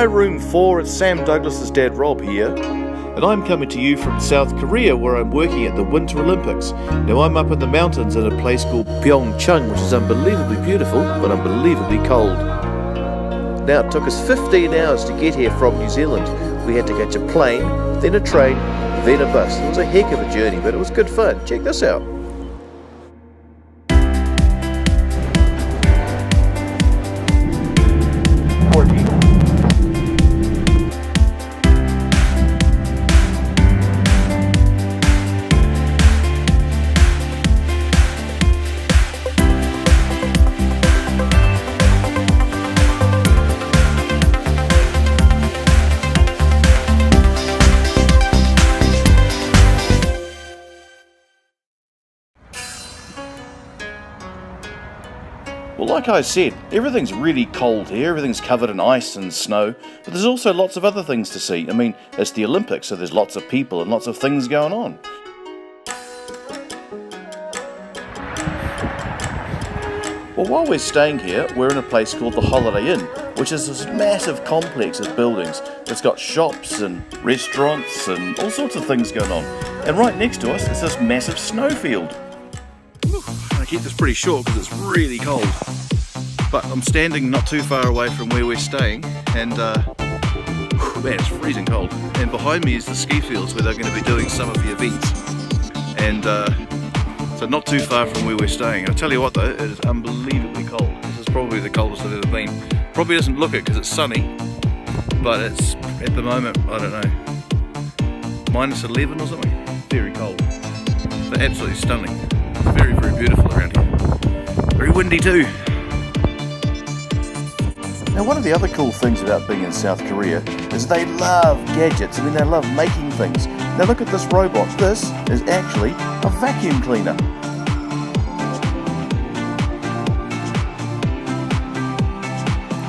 Room 4, it's Sam Douglas's dad Rob here, and I'm coming to you from South Korea where I'm working at the Winter Olympics. Now I'm up in the mountains in a place called Pyeongchang, which is unbelievably beautiful but unbelievably cold. Now it took us 15 hours to get here from New Zealand. We had to catch a plane, then a train, then a bus. It was a heck of a journey, but it was good fun. Check this out. Well, like I said, everything's really cold here, everything's covered in ice and snow, but there's also lots of other things to see. I mean, it's the Olympics, so there's lots of people and lots of things going on. Well, while we're staying here, we're in a place called the Holiday Inn, which is this massive complex of buildings that's got shops and restaurants and all sorts of things going on. And right next to us is this massive snowfield. I keep this pretty short because it's really cold, but I'm standing not too far away from where we're staying, and man, it's freezing cold. And behind me is the ski fields where they're going to be doing some of the events, and so not too far from where we're staying. I'll tell you what though, it is unbelievably cold. This is probably the coldest I've ever been. Probably doesn't look it because it's sunny, but it's at the moment, I don't know, minus 11 or something. Very cold, but absolutely stunning. Very, very beautiful around here. Very windy too. Now, one of the other cool things about being in South Korea is they love gadgets. I mean, they love making things. Now look at this robot. This is actually a vacuum cleaner.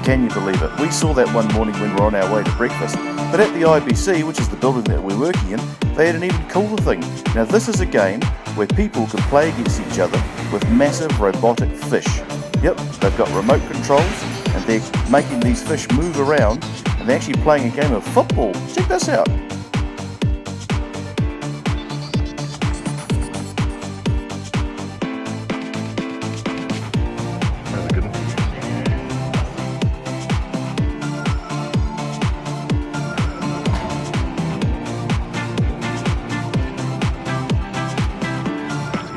Can you believe it? We saw that one morning when we were on our way to breakfast. But at the IBC, which is the building that we're working in, they had an even cooler thing. Now this is a game where people can play against each other with massive robotic fish. Yep, they've got remote controls and they're making these fish move around and they're actually playing a game of football. Check this out. That's a good one.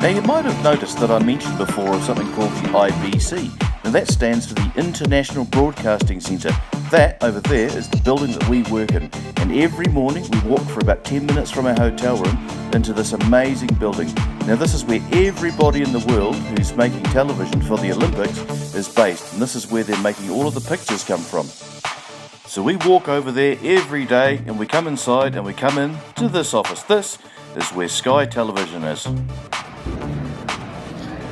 Now you might have noticed that I mentioned before of something called the IBC. Now that stands for the International Broadcasting Centre. That over there is the building that we work in. And every morning we walk for about 10 minutes from our hotel room into this amazing building. Now this is where everybody in the world who's making television for the Olympics is based. And this is where they're making all of the pictures come from. So we walk over there every day and we come inside and we come in to this office. This is where Sky Television is.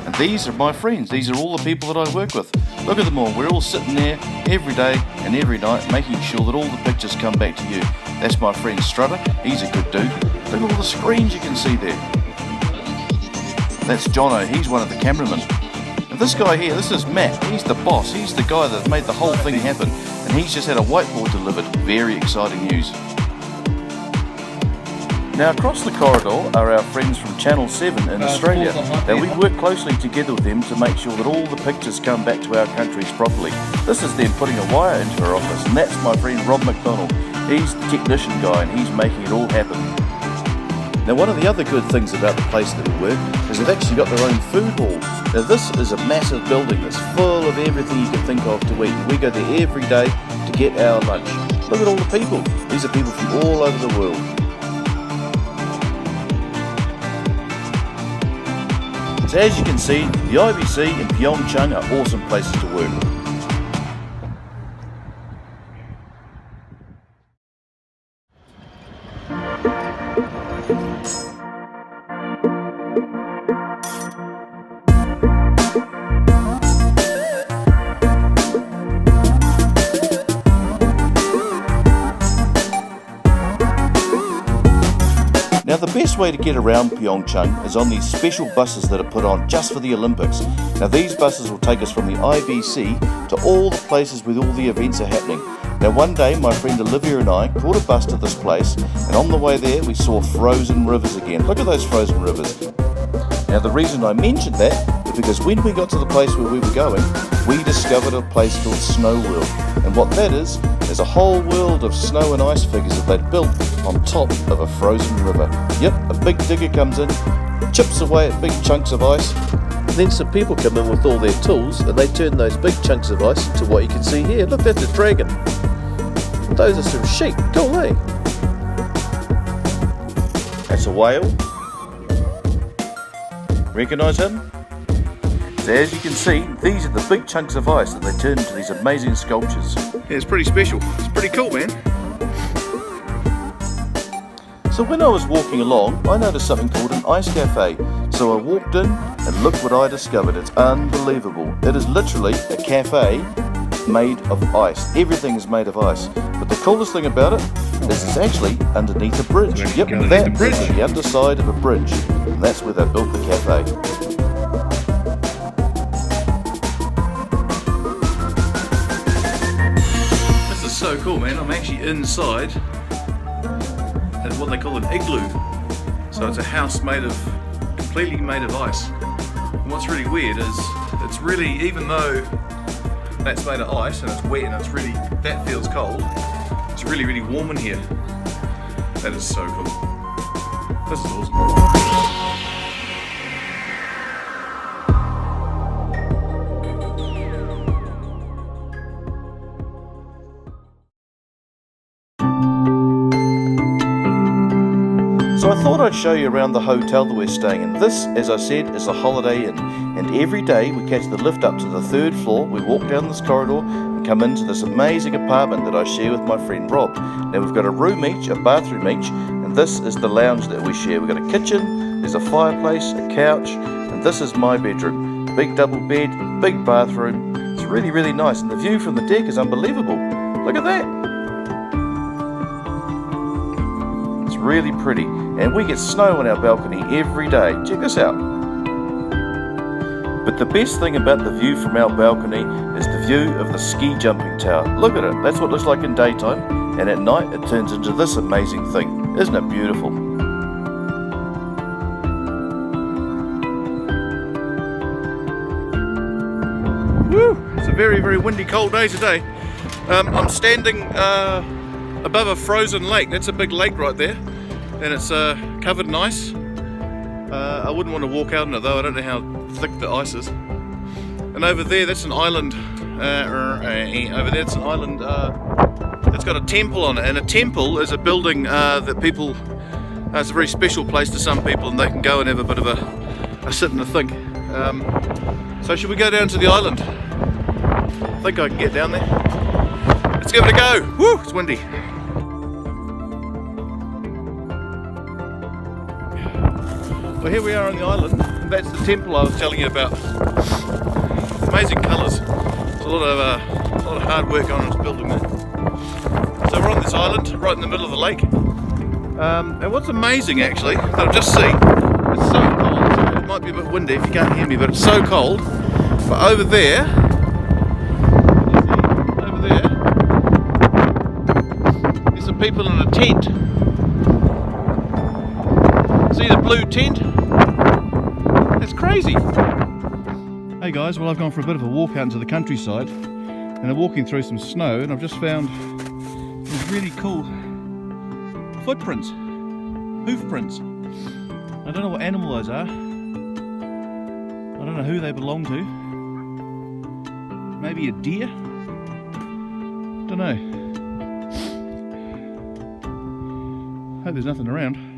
And these are my friends, these are all the people that I work with. Look at them all, we're all sitting there every day and every night making sure that all the pictures come back to you. That's my friend Strutter, he's a good dude. Look at all the screens you can see there. That's Jono, he's one of the cameramen. And this guy here, this is Matt, he's the boss, he's the guy that made the whole thing happen. And he's just had a whiteboard delivered, very exciting news. Now across the corridor are our friends from Channel 7 in Australia. Now we work closely together with them to make sure that all the pictures come back to our countries properly. This is them putting a wire into our office, and that's my friend Rob McDonald. He's the technician guy and he's making it all happen. Now one of the other good things about the place that we work is they've actually got their own food hall. Now this is a massive building that's full of everything you can think of to eat. We go there every day to get our lunch. Look at all the people. These are people from all over the world. So as you can see, the IBC and Pyeongchang are awesome places to work. Now the best way to get around Pyeongchang is on these special buses that are put on just for the Olympics. Now these buses will take us from the IBC to all the places where all the events are happening. Now one day my friend Olivia and I caught a bus to this place, and on the way there we saw frozen rivers again. Look at those frozen rivers. Now the reason I mentioned that is because when we got to the place where we were going, we discovered a place called Snow World. And what that is a whole world of snow and ice figures that they'd built on top of a frozen river. Yep, a big digger comes in, chips away at big chunks of ice, and then some people come in with all their tools and they turn those big chunks of ice into what you can see here. Look, that's a dragon. Those are some sheep. Cool, eh? That's a whale. Recognise him? So as you can see, these are the big chunks of ice that they turn into these amazing sculptures. Yeah, it's pretty special. It's pretty cool, man. So when I was walking along, I noticed something called an ice cafe. So I walked in and look what I discovered. It's unbelievable. It is literally a cafe made of ice. Everything is made of ice. But the coolest thing about it is it's actually underneath a bridge. Yep, that is the underside of a bridge. And that's where they built the cafe. So cool, man. I'm actually inside at what they call an igloo. So it's a house completely made of ice. And what's really weird is it's really, even though that's made of ice and it's wet and that feels cold, it's really, really warm in here. That is so cool. This is awesome. So I thought I'd show you around the hotel that we're staying in. This, as I said, is a Holiday Inn, and every day we catch the lift up to the 3rd floor, we walk down this corridor and come into this amazing apartment that I share with my friend Rob. Now we've got a room each, a bathroom each, and this is the lounge that we share. We've got a kitchen, there's a fireplace, a couch, and this is my bedroom. Big double bed, big bathroom. It's really, really nice, and the view from the deck is unbelievable. Look at that. Really pretty, and we get snow on our balcony every day. Check this out. But the best thing about the view from our balcony is the view of the ski jumping tower. Look at it. That's what it looks like in daytime, and at night it turns into this amazing thing. Isn't it beautiful? Woo! It's a very, very windy, cold day today. I'm standing above a frozen lake. That's a big lake right there, and it's covered in ice. I wouldn't want to walk out in it though. I don't know how thick the ice is. And over there, that's an island. Over there, it's an island that's got a temple on it, and a temple is a building that people. It's a very special place to some people, and they can go and have a bit of a sit and a think. So should we go down to the island? I think I can get down there. Let's give it a go. Woo! It's windy. Well, here we are on the island, and that's the temple I was telling you about. Amazing colours. There's a lot of hard work on this building there. So we're on this island, right in the middle of the lake. And what's amazing, actually, that I've just seen, it's so cold. So it might be a bit windy if you can't hear me, but it's so cold. But over there, there's some people in a tent. See the blue tent? That's crazy. Hey guys, well I've gone for a bit of a walk out into the countryside, and I'm walking through some snow, and I've just found these really cool footprints, hoof prints. I don't know what animal those are. I don't know who they belong to. Maybe a deer? Don't know. Hope there's nothing around.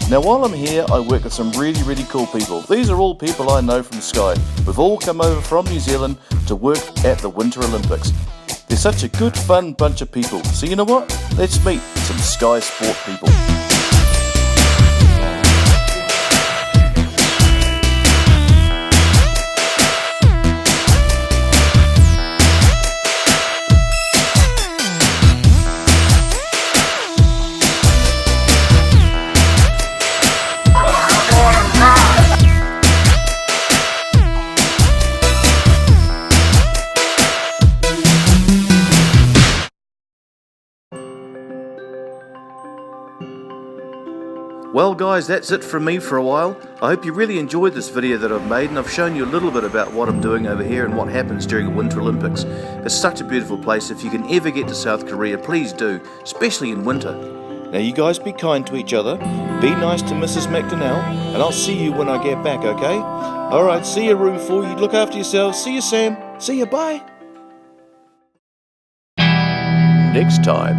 Now while I'm here, I work with some really, really cool people. These are all people I know from Sky. We've all come over from New Zealand to work at the Winter Olympics. They're such a good, fun bunch of people. So you know what? Let's meet some Sky Sport people. Well guys, that's it from me for a while. I hope you really enjoyed this video that I've made, and I've shown you a little bit about what I'm doing over here and what happens during the Winter Olympics. It's such a beautiful place. If you can ever get to South Korea, please do, especially in winter. Now you guys be kind to each other, be nice to Mrs. McDonnell, and I'll see you when I get back, okay? Alright, see you room 4, you look after yourselves, see you Sam, see you, bye! Next time.